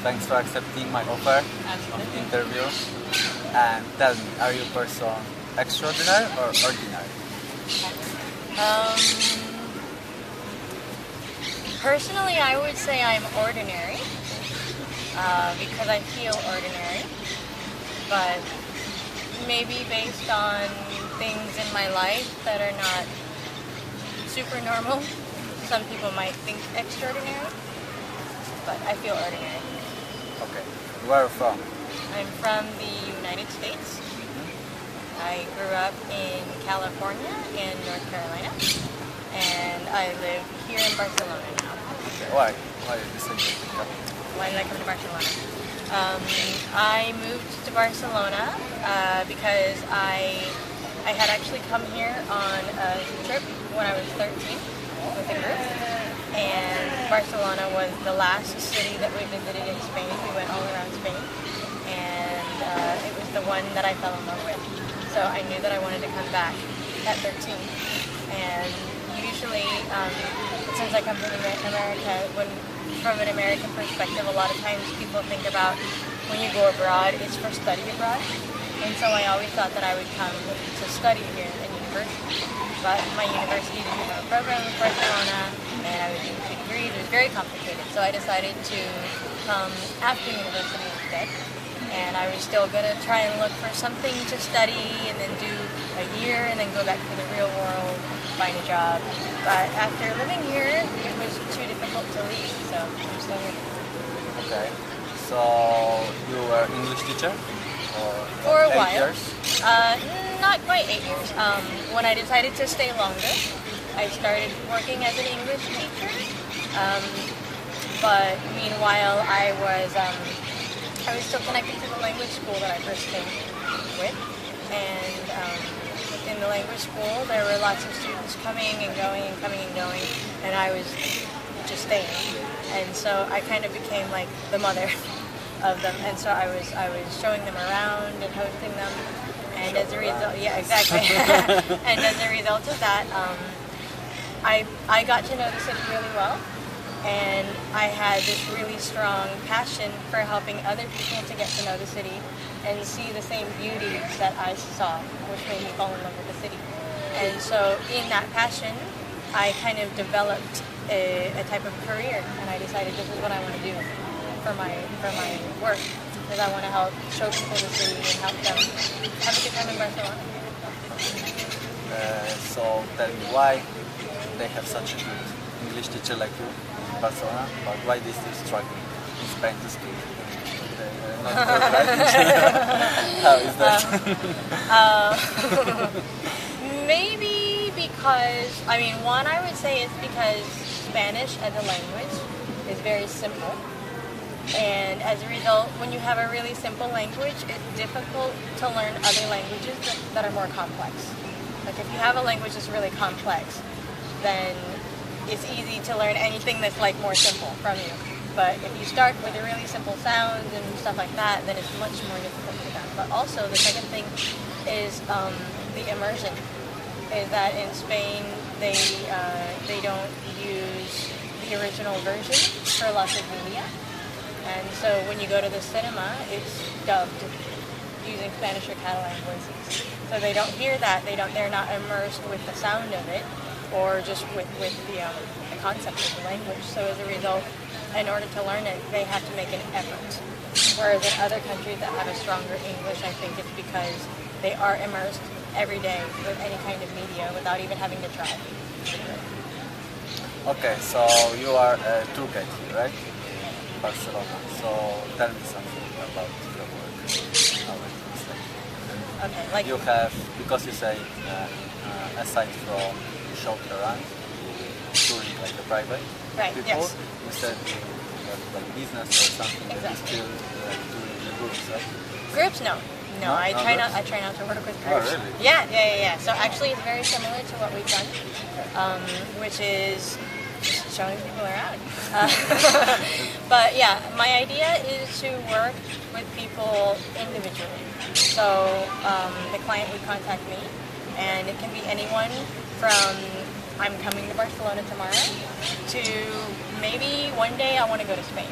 Thanks for accepting my offer of the interview. And tell me, are you a person extraordinary or ordinary? Personally, I would say I'm ordinary because I feel ordinary, but maybe based on things in my life that are not super normal, some people might think extraordinary, but I feel ordinary. Okay. Where are you from? I'm from the United States. I grew up in California and North Carolina, and I live here in Barcelona now. Okay. Why? Why did you say that? Why did I come to Barcelona? I moved to Barcelona because I had actually come here on a trip when I was 13 with a group, and Barcelona was the last city that we visited in Spain. We went all around Spain, and it was the one that I fell in love with. So I knew that I wanted to come back at 13. And usually, since I come from America, from an American perspective, a lot of times people think about when you go abroad, it's for study abroad. And so I always thought that I would come to study here in university. But my university didn't have a program in Barcelona, and I was doing 2 degrees. It was very complicated. So I decided to come after university instead. And I was still going to try and look for something to study and then do a year and then go back to the real world, find a job. But after living here, it was too difficult to leave, so I'm still here. Okay. So you were English teacher? For a 8 while. years? Not quite 8 years. When I decided to stay longer, I started working as an English teacher. But meanwhile, I was still connected to the language school that I first came with, and in the language school there were lots of students coming and going, and I was just staying, and so I kind of became like the mother of them, and so I was showing them around and hosting them, and as a result, yeah, exactly, and as a result of that, I got to know the city really well. And I had this really strong passion for helping other people to get to know the city and see the same beauty that I saw, which made me fall in love with the city. And so in that passion, I kind of developed a type of career, and I decided this is what I want to do for my work, because I want to help show people the city and help them have a good time in Barcelona. So tell me, why they have such a good English teacher like you in Barcelona, but why they still struggling in Spain to speak? Not good, right? How is that? Maybe because, one, I would say it's because Spanish as a language is very simple. And as a result, when you have a really simple language, it's difficult to learn other languages that are more complex. Like if you have a language that's really complex, then it's easy to learn anything that's like more simple from you. But if you start with the really simple sounds and stuff like that, then it's much more difficult for them. But also the second thing is the immersion. Is that in Spain they don't use the original version for lots of media, and so when you go to the cinema, it's dubbed using Spanish or Catalan voices. So they don't hear that. They're not immersed with the sound of it, or just with the concept of the language. So as a result, in order to learn it, they have to make an effort. Whereas in other countries that have a stronger English, I think it's because they are immersed every day with any kind of media without even having to try. Okay, so you are a tour guide here, right? In Barcelona. So tell me something about your work. How it is like. Okay, like You have, because you say aside from showing around, touring like a private Right, people, yes. you said you have like business or something that is Exactly. still touring the groups, right? Groups, no. No, No? I Not try not. groups? I try not to work with Oh, groups. really? Yeah. So actually, it's very similar to what we've done, which is showing people around. But yeah, my idea is to work with people individually. So the client would contact me, and it can be anyone from I'm coming to Barcelona tomorrow to maybe one day I want to go to Spain.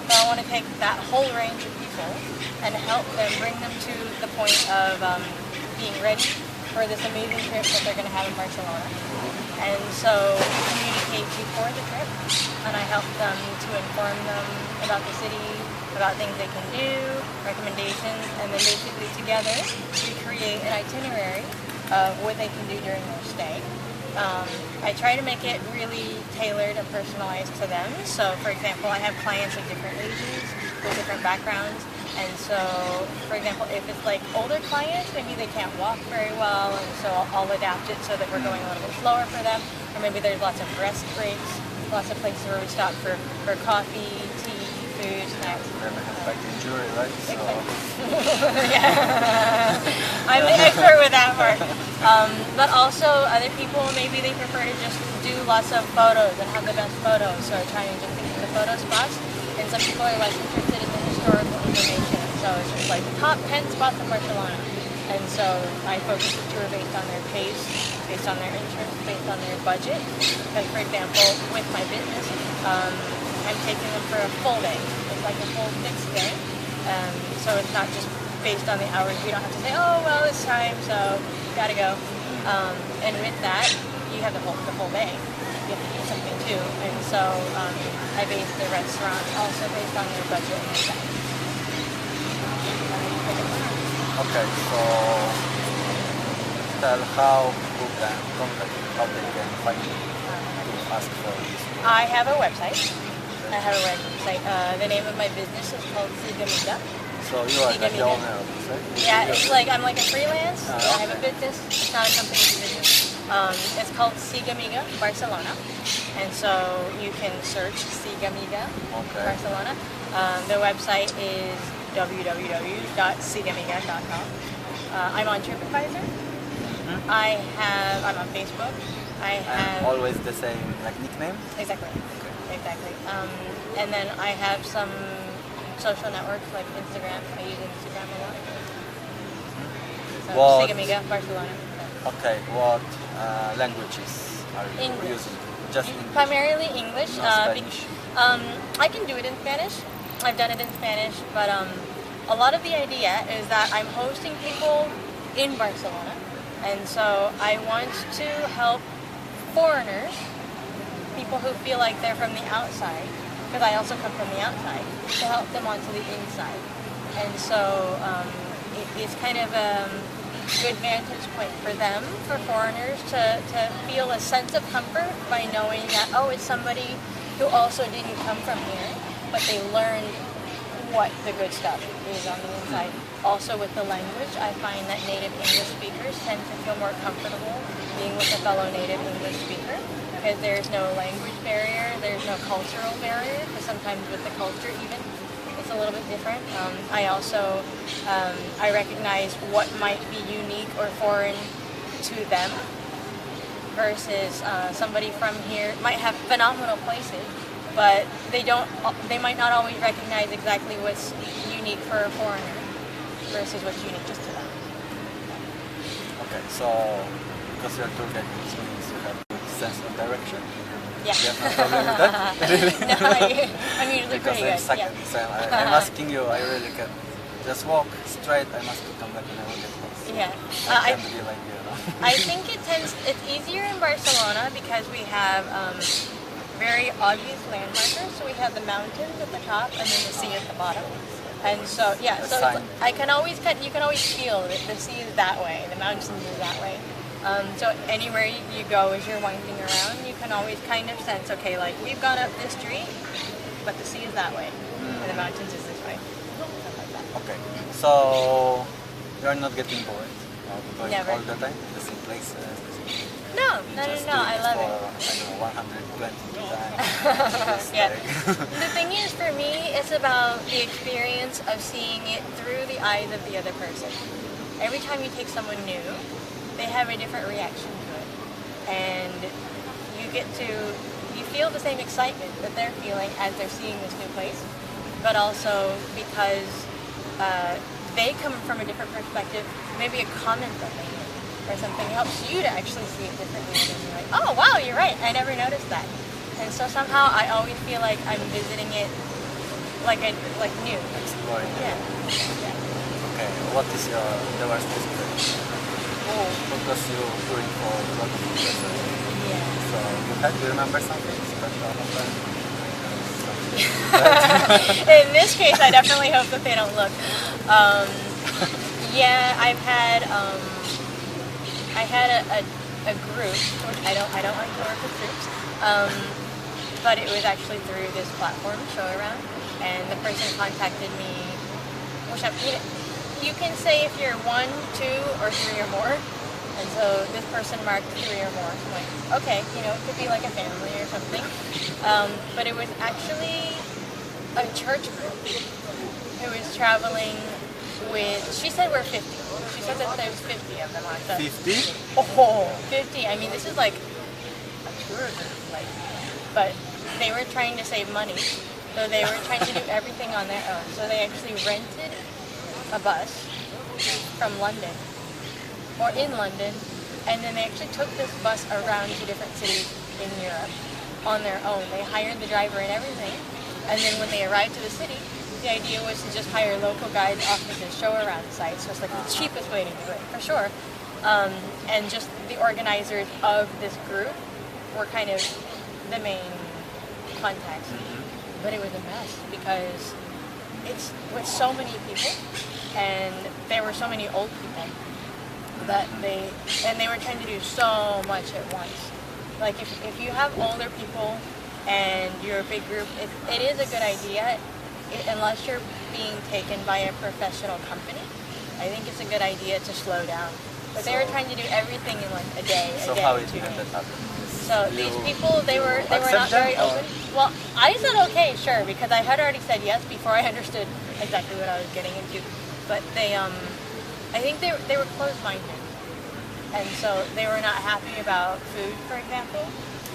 So I want to take that whole range of people and help them, bring them to the point of being ready for this amazing trip that they're going to have in Barcelona. And so we communicate before the trip, and I help them to inform them about the city, about things they can do, recommendations, and then basically together we create an itinerary of what they can do during their stay. I try to make it really tailored and personalized to them. So, for example, I have clients of different ages, with different backgrounds. And so, for example, if it's like older clients, maybe they can't walk very well, and so I'll adapt it so that we're going a little bit slower for them. Or maybe there's lots of rest breaks, lots of places where we stop for coffee, tea, food, snacks. Then I have back injury, right? So. Yeah. I'm the expert with that part. But also other people, maybe they prefer to just do lots of photos and have the best photos, so trying to pick the photo spots. And some people are less interested in the historical information, so it's just like the top 10 spots in Barcelona. And so I focus the tour based on their pace, based on their interest, based on their budget. Because, for example, with my business, I'm taking them for a full day. It's like a full 6 day. So it's not just based on the hours. You don't have to say, oh, well, it's time, so gotta go. And with that, you have the whole day. You have to do something too. And so I base the restaurant also based on their budget and their size. Okay, so tell how people can contact you, how they can find you to ask for this. I have a website. The name of my business is called Siga. So you are the owner of this, right? Yeah, it's like I'm like a freelance. I have a business. It's not a company, it's a business. It's called Siga Barcelona, and so you can search Siga Barcelona. The website is www.sigamiga.com. I'm on TripAdvisor. Mm-hmm. I'm on Facebook. I have always the same like nickname. Exactly. Okay. Exactly. And then I have some social networks like Instagram. I use Instagram a lot. So Sigamiga, Barcelona. Okay, what languages are you using? Just English? Primarily English. No Spanish. I can do it in Spanish. I've done it in Spanish, but a lot of the idea is that I'm hosting people in Barcelona, and so I want to help foreigners, people who feel like they're from the outside, because I also come from the outside, to help them onto the inside. And so it's kind of a good vantage point for them, for foreigners, to feel a sense of comfort by knowing that, oh, it's somebody who also didn't come from here, but they learned what the good stuff is on the inside. Also with the language, I find that native English speakers tend to feel more comfortable being with a fellow native English speaker, because there's no language barrier, there's no cultural barrier, because sometimes with the culture even, it's a little bit different. I also, I recognize what might be unique or foreign to them versus somebody from here might have phenomenal places, but they might not always recognize exactly what's unique for a foreigner versus what's unique just to them. Okay, so because you're tour guide, this means you have good sense of direction. Yeah. You have no problem with that? Really? No, I'm usually because pretty I'm good. second, Yeah. so I'm asking you, I really can just walk straight, I must come back and I will get lost. Yeah. I can't be like you, know? I think it's easier in Barcelona because we have very obvious landmarkers. So we have the mountains at the top and then the sea at the bottom. And so yeah, so you can always feel that the sea is that way, the mountains is that way. So anywhere you go as you're winding around, you can always kind of sense, okay, like we've gone up this street, but the sea is that way, and the mountains is this way. Stuff like that. Okay, so you're not getting bored? Going Never. all the time? The same places? No, I love it. I don't know, 120 times. Yeah. The thing is, for me, it's about the experience of seeing it through the eyes of the other person. Every time you take someone new, they have a different reaction to it. And you feel the same excitement that they're feeling as they're seeing this new place, but also because they come from a different perspective, maybe a comment that they make or something helps you to actually see it differently. And you're like, oh wow, you're right, I never noticed that. And so somehow I always feel like I'm visiting it like new. Exploring. Yeah. Okay. What is the worst experience? Oh. Because you're touring for a lot of years. Yeah. So do you remember something special happened? In this case, I definitely hope that they don't look. Yeah, I had a group, which I don't like to work with groups, but it was actually through this platform, Show Around, and the person contacted me, which you can say if you're 1, 2, or 3 or more, and so this person marked 3 or more. So I'm like, okay, it could be like a family or something, but it was actually a church group who was traveling with, she said we're 50. She said that there was 50 of them on the 50? Oh, 50. I mean, this is like a tour group, but they were trying to save money, so they were trying to do everything on their own. So they actually rented a bus from London, or in London, and then they actually took this bus around to different cities in Europe on their own. They hired the driver and everything, and then when they arrived to the city, the idea was to just hire local guides off of the Show Around site, so it's like the cheapest way to do it, for sure. And just the organizers of this group were kind of the main contacts. But it was a mess because it's with so many people, and there were so many old people that they were trying to do so much at once. Like if you have older people and you're a big group, it is a good idea. Unless you're being taken by a professional company, I think it's a good idea to slow down. But they were trying to do everything in like a day. So how it ended up? So these people, they were not very open. Well, I said okay, sure, because I had already said yes before I understood exactly what I was getting into. But they, I think they were closed-minded, and so they were not happy about food, for example.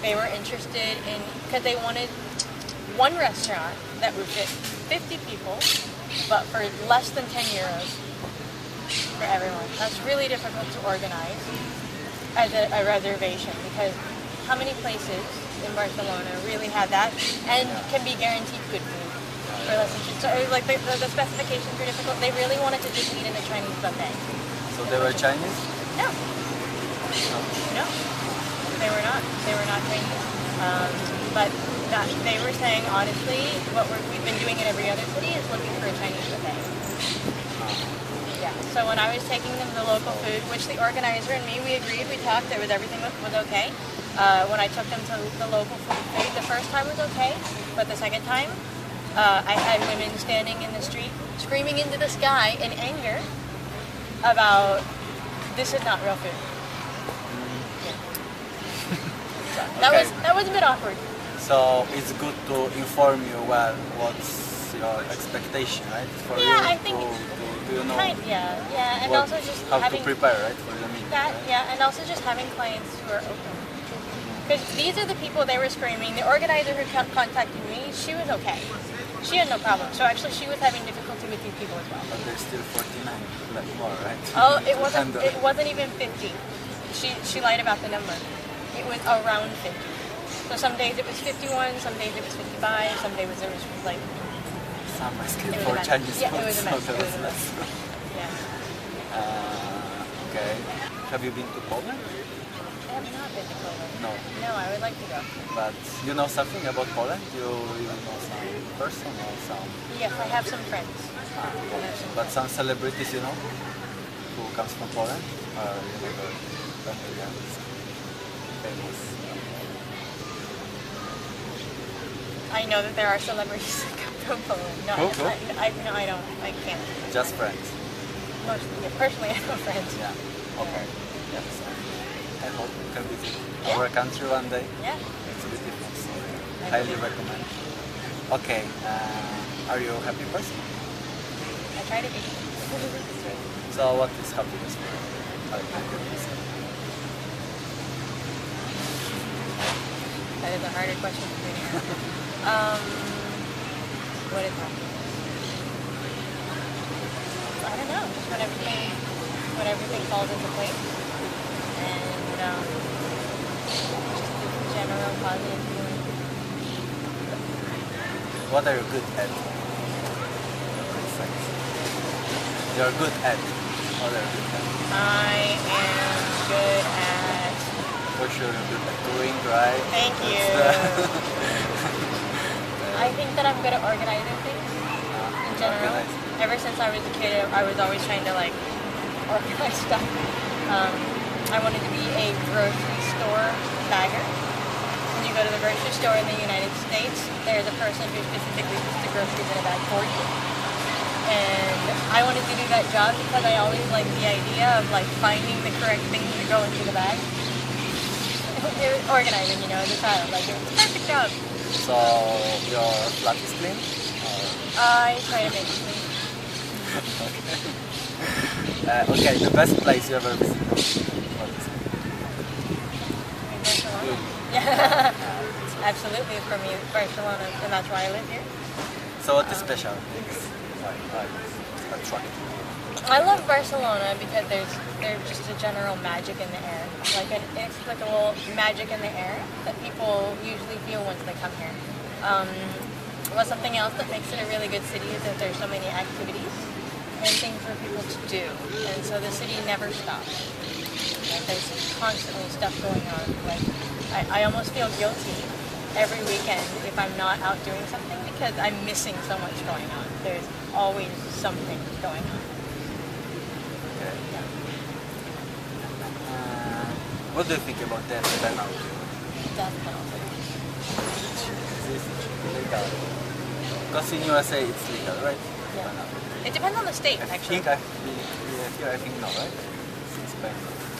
They were interested in, because they wanted one restaurant that would fit 50 people, but for less than 10 euros for everyone. That's really difficult to organize as a reservation, because how many places in Barcelona really have that and can be guaranteed good food for less than, so it was like the specifications were difficult. They really wanted to just eat in a Chinese buffet. So they were Chinese? No. No. They were not. They were not Chinese. But they were saying, honestly, what we've been doing in every other city is looking for a Chinese buffet. Yeah. So when I was taking them the local food, which the organizer and me, we agreed, we talked, everything was okay. When I took them to the local food, the first time was okay, but the second time, I had women standing in the street screaming into the sky in anger about, this is not real food. Yeah. That was a bit awkward. So it's good to inform you well what's your expectation, right? For I you think do you know and what, also just how having to prepare, right, for the meeting. that, right? and also just having clients who are open. Because these are the people they were screaming. The organizer who contacted me, she was okay. She had no problem. So actually, she was having difficulty with these people as well. But there's still 49 left more, right? Oh, it wasn't even 50. She lied about the number. It was around 50. So some days it was 51, some days it was 55, some days it was like... Some escape for Chinese food. It was a mess. So It was a mess. Yeah. Okay. Have you been to Poland? I have not been to Poland. No. No, I would like to go. But you know something about Poland? You know some person or some... Yes, I have some friends. But some celebrities, you know, who comes from Poland? Or you never familiar with famous... I know that there are celebrities that come from Poland. No, Who? I don't. I can't. Just friends? Mostly, personally, I have friends. Yeah. Okay. Yes. I hope you can visit Yeah. our country one day. Yeah. It's beautiful, so highly recommend. Okay. Are you a happy person? I try to be. So what is happiness for you? How can you describe it? That is a harder question for me to answer. What is happiness? I don't know. Just when everything falls into place, and just the general positive feeling. What are you good at? you're good at? What are you good at? I am good at. For sure you're good at doing, right? Thank you. I think that I'm good at organizing things in general. Ever since I was a kid, I was always trying to like organize stuff. I wanted to be a grocery store bagger. When you go to the grocery store in the United States, there's a person who specifically puts the groceries in a bag for you. And I wanted to do that job because I always liked the idea of like finding the correct things to go into the bag. It was organizing, you know, as a child. Like it was a perfect job. So your flat is clean? I try to make it clean. Okay, the best place you ever visited? What is it? In Barcelona? Yeah. Absolutely, for me, Barcelona, and that's why I live here. So what is special? Why attractive? I love Barcelona because there's just a general magic in the air, like an inexplicable magic in the air that people usually feel once they come here. Well, something else that makes it a really good city is that there's so many activities and things for people to do, and so the city never stops. Like, there's constantly stuff going on. Like I almost feel guilty every weekend if I'm not out doing something because I'm missing so much going on. There's always something going on. Okay. Yeah. What do you think about death penalty? Death penalty. Is this legal? Because in USA it's legal, right? Yeah. It depends on the state, actually. Here I think no, right? It's Spain.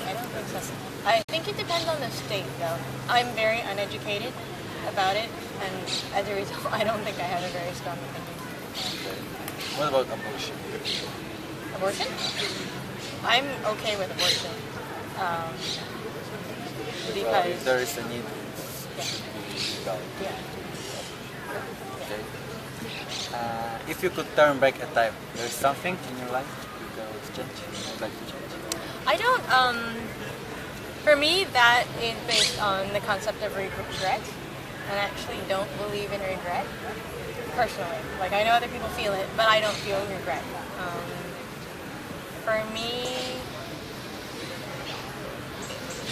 I don't think so. I think it depends on the state, though. I'm very uneducated about it, and as a result, I don't think I have a very strong opinion. Okay. What about abortion? Abortion? I'm okay with abortion. Because... if there is a need, it's legal. Yeah. Okay. If you could turn back a time, there is something in your life you would change? You'd like to change? I don't, for me, that is based on the concept of regret, and I actually don't believe in regret, personally. Like, I know other people feel it, but I don't feel regret. For me,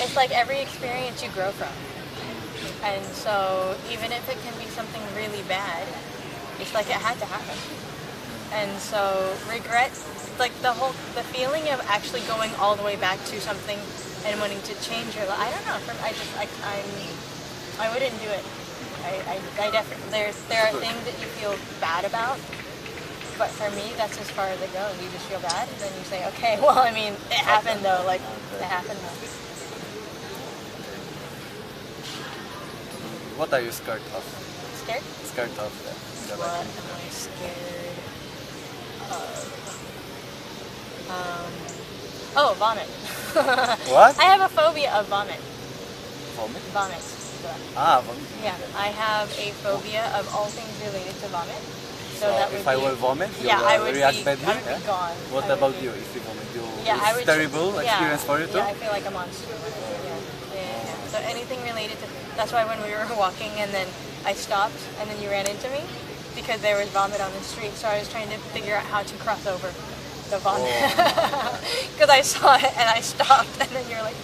it's like every experience you grow from. And so, even if it can be something really bad, it's like it had to happen. And so, regret, like the feeling of actually going all the way back to something and wanting to change your life. I don't know. I wouldn't do it. I definitely, there are things that you feel bad about, but for me, that's as far as it goes. You just feel bad, and then you say, okay, well, I mean, it happened though. Like, it happened though. What are you scared of? Scared? Scared of. What am I scared of? Oh, vomit. What? I have a phobia of vomit. Vomit? Vomit. Vomit. Yeah, I have a phobia of all things related to vomit. So that would if I will vomit, you I will would react be, badly? I would be gone. What I would about be- you? If you vomit, I it's would terrible experience for you too? Yeah, I feel like a monster. Yeah. So anything related to... That's why when we were walking and then I stopped and then you ran into me because there was vomit on the street. So I was trying to figure out how to cross over the vomit. Because I saw it and I stopped and then you're like...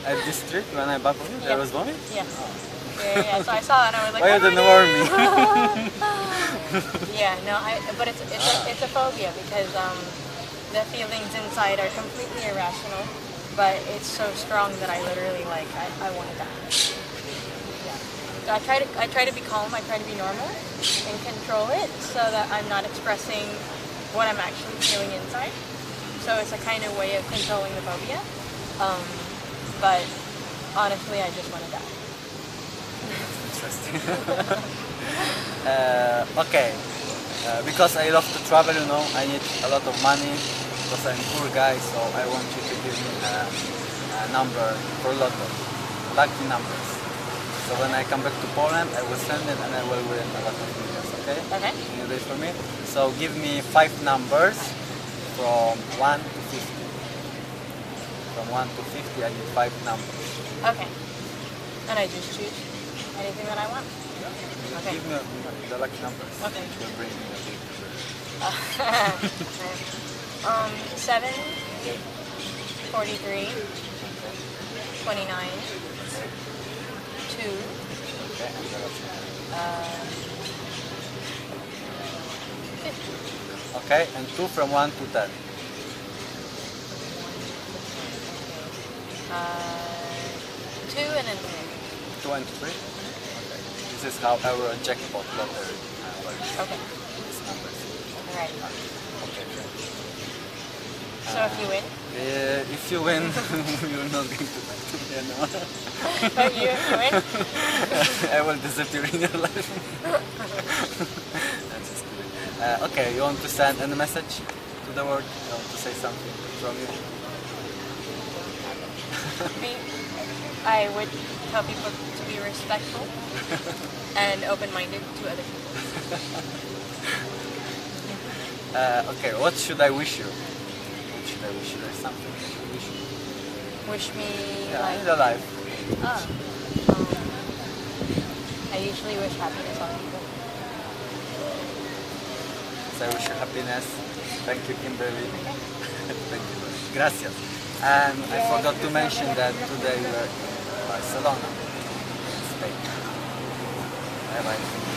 At this street, when I back home, there was vomit? Yeah. Yeah. So I saw it and I was like, Why you didn't warn me? Yeah, no, but it's a phobia because the feelings inside are completely irrational, but it's so strong that I literally I want to die. Yeah. So I try to be calm, I try to be normal and control it so that I'm not expressing what I'm actually feeling inside. So it's a kind of way of controlling the phobia. But honestly, I just want to die. Interesting. Okay. Because I love to travel, you know, I need a lot of money because I'm a poor guy, so I want you to give me a number for lotto, lucky numbers. So when I come back to Poland, I will send it and I will win a lot of millions, okay? Okay. Can you do it for me? So give me 5 numbers from 1 to 50. From 1 to 50, I need 5 numbers. Okay. And I just choose anything that I want? Okay. Give me the lucky numbers. Okay. It will bring me a big 7, 43, 29, 2, Okay, and the last one. 50. Okay, and 2 from 1 to 10. 2 and then 2 and 3. Okay. This is how our jackpot lottery works. 3. Okay. These numbers. Alright. Okay, great. So if you win, If you win, you're not going to talk to me anymore. but you win, I will disappear in your life. That's just kidding. Okay, you want to send any message to the world? You want to say something from you? I would tell people to be respectful and open-minded to other people. Okay, what should I wish you? What should I wish you? There's something I should wish you. Wish me Yeah, in the life. I usually wish happiness on people. So I wish you happiness. Thank you, Kimberly. Thank you. Gracias. And I forgot to mention that today we are in Barcelona, Spain. Bye bye.